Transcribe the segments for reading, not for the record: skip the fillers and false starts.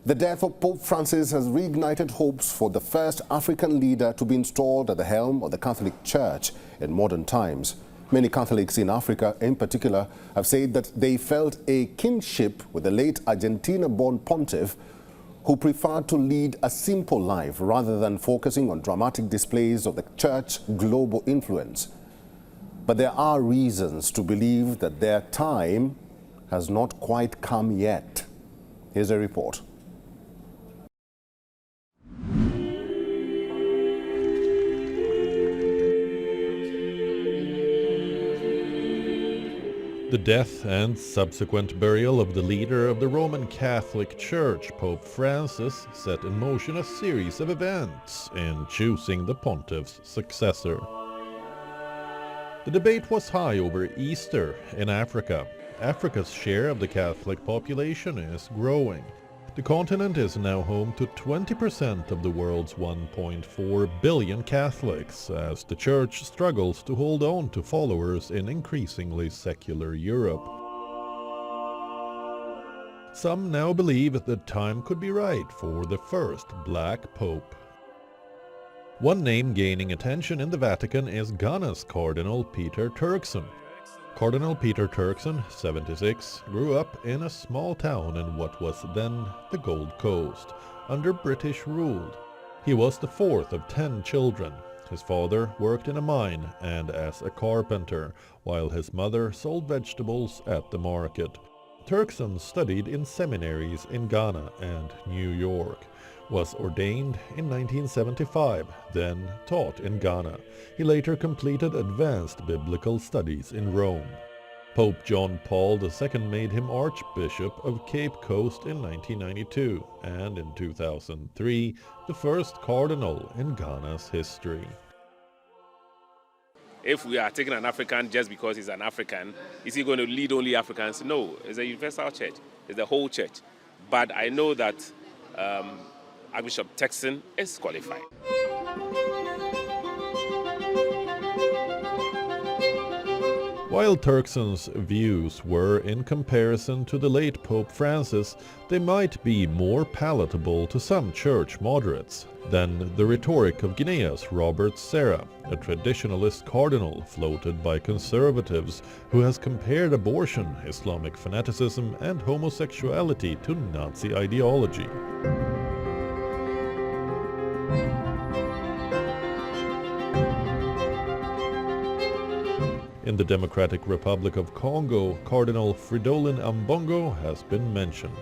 The death of Pope Francis has reignited hopes for the first African leader to be installed at the helm of the Catholic Church in modern times. Many Catholics in Africa, in particular, have said that they felt a kinship with the late Argentina-born Pontiff, who preferred to lead a simple life rather than focusing on dramatic displays of the Church's global influence. But there are reasons to believe that their time has not quite come yet. Here's a report. The death and subsequent burial of the leader of the Roman Catholic Church, Pope Francis, set in motion a series of events in choosing the Pontiff's successor. The debate was high over Easter in Africa. Africa's share of the Catholic population is growing. The continent is now home to 20% of the world's 1.4 billion Catholics, as the Church struggles to hold on to followers in increasingly secular Europe. Some now believe that the time could be right for the first black pope. One name gaining attention in the Vatican is Ghana's Cardinal Peter Turkson. Cardinal Peter Turkson, 76, grew up in a small town in what was then the Gold Coast, under British rule. He was the fourth of 10 children. His father worked in a mine and as a carpenter, while his mother sold vegetables at the market. Turkson studied in seminaries in Ghana and New York, was ordained in 1975, then taught in Ghana. He later completed advanced biblical studies in Rome. Pope John Paul II made him Archbishop of Cape Coast in 1992, and in 2003, the first cardinal in Ghana's history. If we are taking an African just because he's an African, is he going to lead only Africans? No, it's a universal church. It's the whole church. But I know that Archbishop Turkson is qualified. While Turkson's views were, in comparison to the late Pope Francis, they might be more palatable to some church moderates than the rhetoric of Guinea's Robert Serra, a traditionalist cardinal floated by conservatives who has compared abortion, Islamic fanaticism, and homosexuality to Nazi ideology. In the Democratic Republic of Congo, Cardinal Fridolin Ambongo has been mentioned.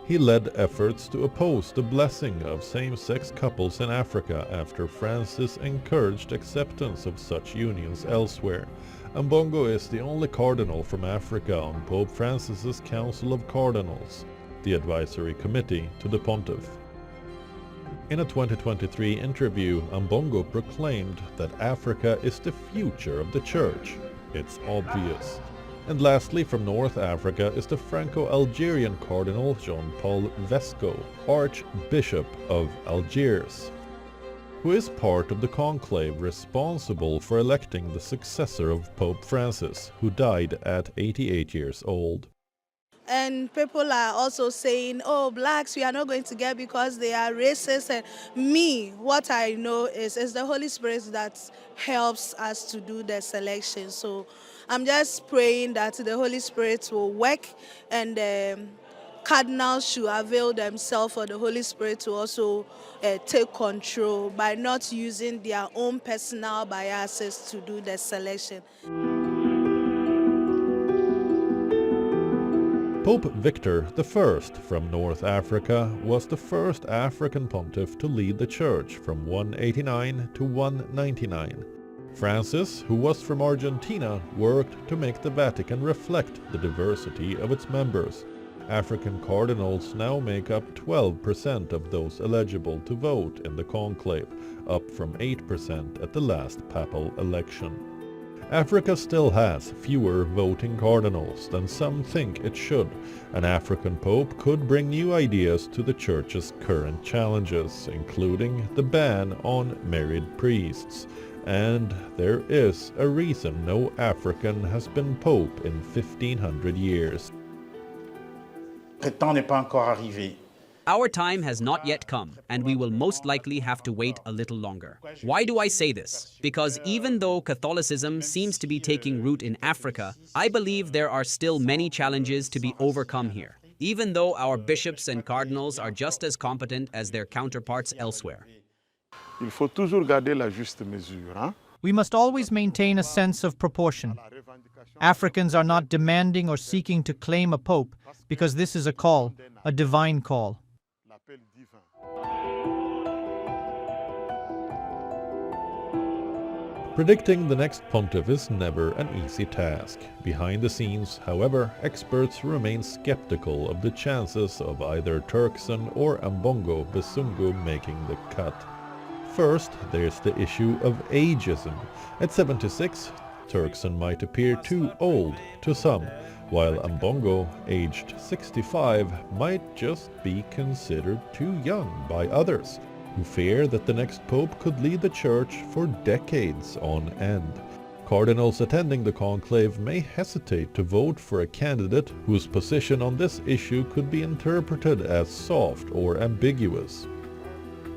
He led efforts to oppose the blessing of same-sex couples in Africa after Francis encouraged acceptance of such unions elsewhere. Ambongo is the only cardinal from Africa on Pope Francis's Council of Cardinals, the advisory committee to the Pontiff. In a 2023 interview, Ambongo proclaimed that Africa is the future of the Church. It's obvious. And lastly, from North Africa is the Franco-Algerian Cardinal Jean-Paul Vesco, Archbishop of Algiers, who is part of the conclave responsible for electing the successor of Pope Francis, who died at 88 years old. And people are also saying, oh, blacks, we are not going to get because they are racist. And me, what I know is the Holy Spirit that helps us to do the selection. So I'm just praying that the Holy Spirit will work, and Cardinals should avail themselves for the Holy Spirit to also take control by not using their own personal biases to do the selection. Pope Victor I from North Africa was the first African pontiff to lead the Church from 189 to 199. Francis, who was from Argentina, worked to make the Vatican reflect the diversity of its members. African cardinals now make up 12% of those eligible to vote in the conclave, up from 8% at the last papal election. Africa still has fewer voting cardinals than some think it should. An African pope could bring new ideas to the Church's current challenges, including the ban on married priests. And there is a reason no African has been pope in 1500 years. Le temps n'est pas encore arrivé. Our time has not yet come, and we will most likely have to wait a little longer. Why do I say this? Because even though Catholicism seems to be taking root in Africa, I believe there are still many challenges to be overcome here, even though our bishops and cardinals are just as competent as their counterparts elsewhere. Il faut toujours garder la juste mesure, hein? We must always maintain a sense of proportion. Africans are not demanding or seeking to claim a pope because this is a call, a divine call. Predicting the next pontiff is never an easy task. Behind the scenes, however, experts remain skeptical of the chances of either Turkson or Ambongo Besungu making the cut. First, there's the issue of ageism. At 76, Turkson might appear too old to some, while Ambongo, aged 65, might just be considered too young by others, who fear that the next pope could lead the church for decades on end. Cardinals attending the conclave may hesitate to vote for a candidate whose position on this issue could be interpreted as soft or ambiguous.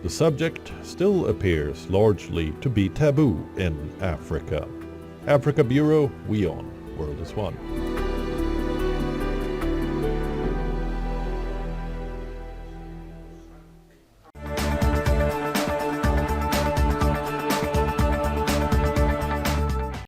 The subject still appears largely to be taboo in Africa. Africa Bureau, WION World is One.